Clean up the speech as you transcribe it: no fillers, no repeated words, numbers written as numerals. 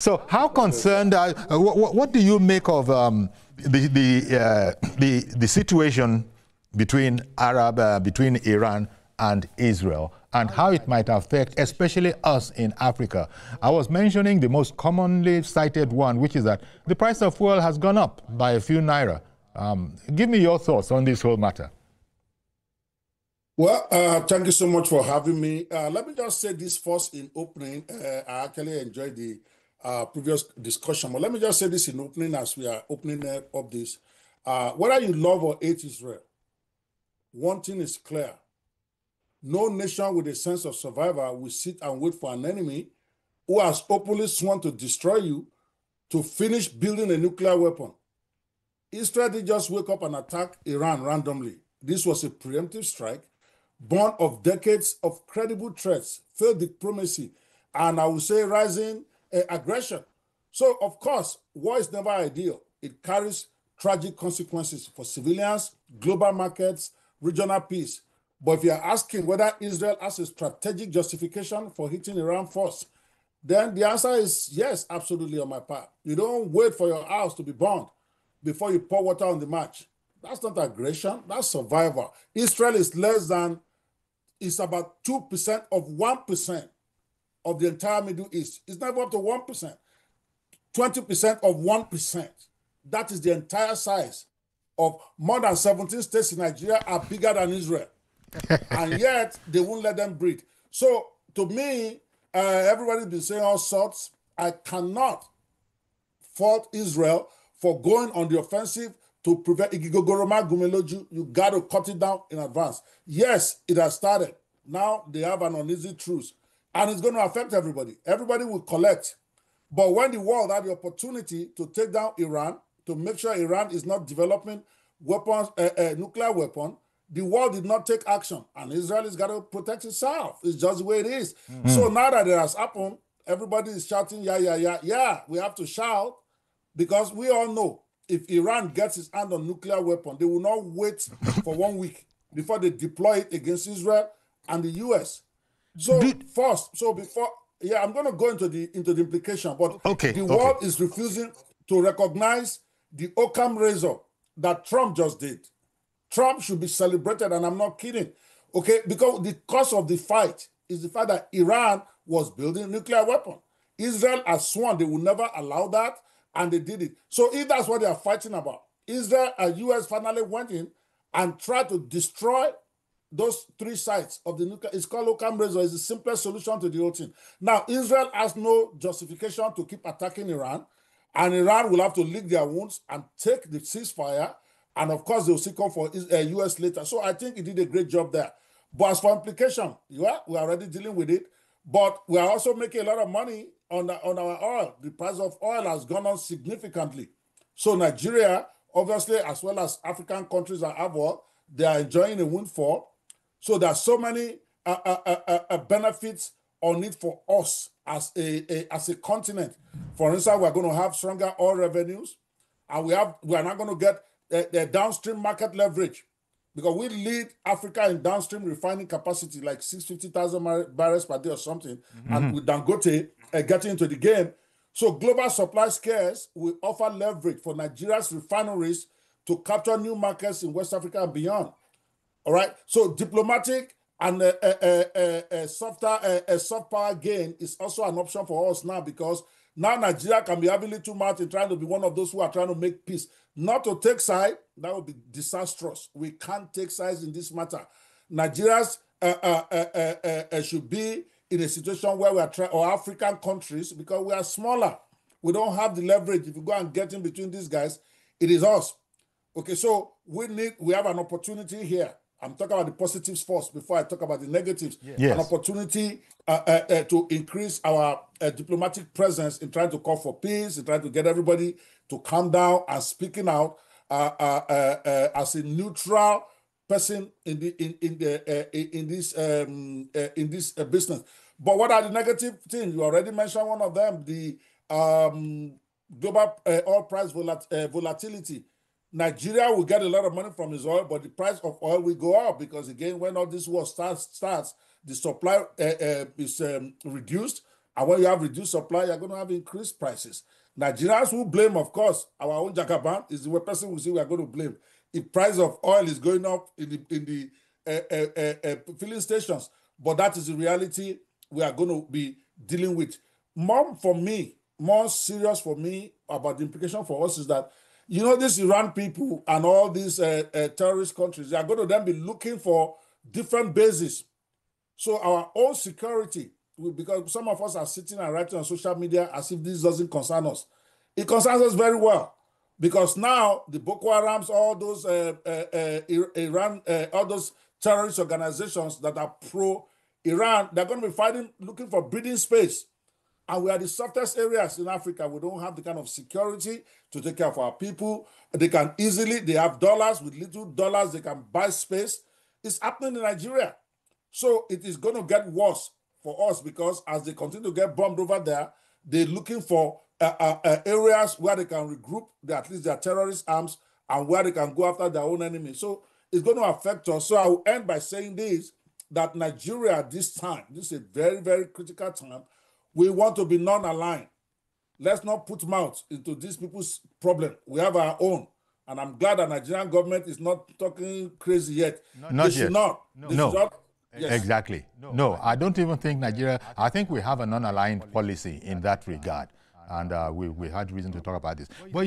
So, how concerned are what do you make of the situation between between Iran and Israel, and how it might affect, especially us in Africa? I was mentioning the most commonly cited one, which is that the price of fuel has gone up by a few naira. Give me your thoughts on this whole matter. Well, thank you so much for having me. Let me just say this first in opening. I actually enjoyed the previous discussion, but let me just say this in opening as we are opening up this. Whether you love or hate Israel, one thing is clear. No nation with a sense of survival will sit and wait for an enemy who has openly sworn to destroy you to finish building a nuclear weapon. Israel did just wake up and attack Iran randomly. This was a preemptive strike, born of decades of credible threats, failed diplomacy, and I would say rising aggression. So, of course, war is never ideal. It carries tragic consequences for civilians, global markets, regional peace. But if you're asking whether Israel has a strategic justification for hitting Iran first, then the answer is yes, absolutely on my part. You don't wait for your house to be burned before you pour water on the match. That's not aggression, that's survival. Israel is it's about 2% of 1% of the entire Middle East. It's never up to 1%. 20% of 1%. That is the entire size of more than 17 states in Nigeria are bigger than Israel. And yet, they won't let them breathe. So, to me, everybody's been saying all sorts. I cannot fault Israel for going on the offensive to prevent Igigogoroma Gumeloju. You got to cut it down in advance. Yes, it has started. Now they have an uneasy truce. And it's going to affect everybody. Everybody will collect. But when the world had the opportunity to take down Iran, to make sure Iran is not developing weapons, nuclear weapon, the world did not take action. And Israel has got to protect itself. It's just the way it is. Mm-hmm. So now that it has happened, everybody is shouting, yeah, we have to shout, because we all know if Iran gets its hand on nuclear weapon, they will not wait for 1 week before they deploy it against Israel and the US. So I'm going to go into the implication, but the world is refusing to recognize the Occam razor that Trump just did. Trump should be celebrated, and I'm not kidding, okay? Because the cause of the fight is the fact that Iran was building a nuclear weapon. Israel has sworn they will never allow that, and they did it. So if that's what they are fighting about, Israel and US finally went in and tried to destroy those 3 sites of the nuclear. It's called Occam razor. It's the simplest solution to the whole thing. Now, Israel has no justification to keep attacking Iran, and Iran will have to lick their wounds and take the ceasefire. And of course, they'll still come for US later. So I think he did a great job there. But as for implication, we are already dealing with it. But we are also making a lot of money on our oil. The price of oil has gone up significantly. So Nigeria, obviously, as well as African countries that have oil, they are enjoying a windfall. So there are so many benefits on it for us as a continent. For instance, we are going to have stronger oil revenues, and we are not going to get the downstream market leverage, because we lead Africa in downstream refining capacity, like 650,000 barrels per day or something, and with Dangote getting into the game. So global supply scarce will offer leverage for Nigeria's refineries to capture new markets in West Africa and beyond. All right. So diplomatic and soft power gain is also an option for us now, because now Nigeria can be having little mouth in trying to be one of those who are trying to make peace. Not to take side, that would be disastrous. We can't take sides in this matter. Nigerians should be in a situation where we are or African countries, because we are smaller. We don't have the leverage. If you go and get in between these guys, it is us. Okay, so we have an opportunity here. I'm talking about the positives first before I talk about the negatives. Yes. An opportunity to increase our diplomatic presence in trying to call for peace, in trying to get everybody to calm down and speaking out as a neutral person in this business. But what are the negative things? You already mentioned one of them: the global oil price volatility. Nigeria will get a lot of money from his oil, but the price of oil will go up, because again, when all this war starts, the supply is reduced, And when you have reduced supply, you're going to have increased prices. Nigerians will blame, of course, our own Jagaban is the person we see we are going to blame. If price of oil is going up in the filling stations, but that is the reality we are going to be dealing with. More serious for me about the implication for us is that, you know, these Iran people and all these terrorist countries, they are going to then be looking for different bases. So our own security, because some of us are sitting and writing on social media as if this doesn't concern us. It concerns us very well, because now the Boko Harams, all those Iran, all those terrorist organizations that are pro-Iran, they're going to be fighting, looking for breathing space. And we are the softest areas in Africa. We don't have the kind of security to take care of our people. They have dollars. With little dollars, they can buy space. It's happening in Nigeria. So it is going to get worse for us, because as they continue to get bombed over there, they're looking for areas where they can regroup at least their terrorist arms and where they can go after their own enemy. So it's going to affect us. So I will end by saying this, that Nigeria at this time, this is a very, very critical time, we want to be non-aligned. Let's not put mouth into these people's problem. We have our own. And I'm glad the Nigerian government is not talking crazy yet. Not yet. No. Yes. Exactly. No, I don't even think Nigeria, I think we have a non-aligned policy in that regard. And we had reason to talk about this. But you see,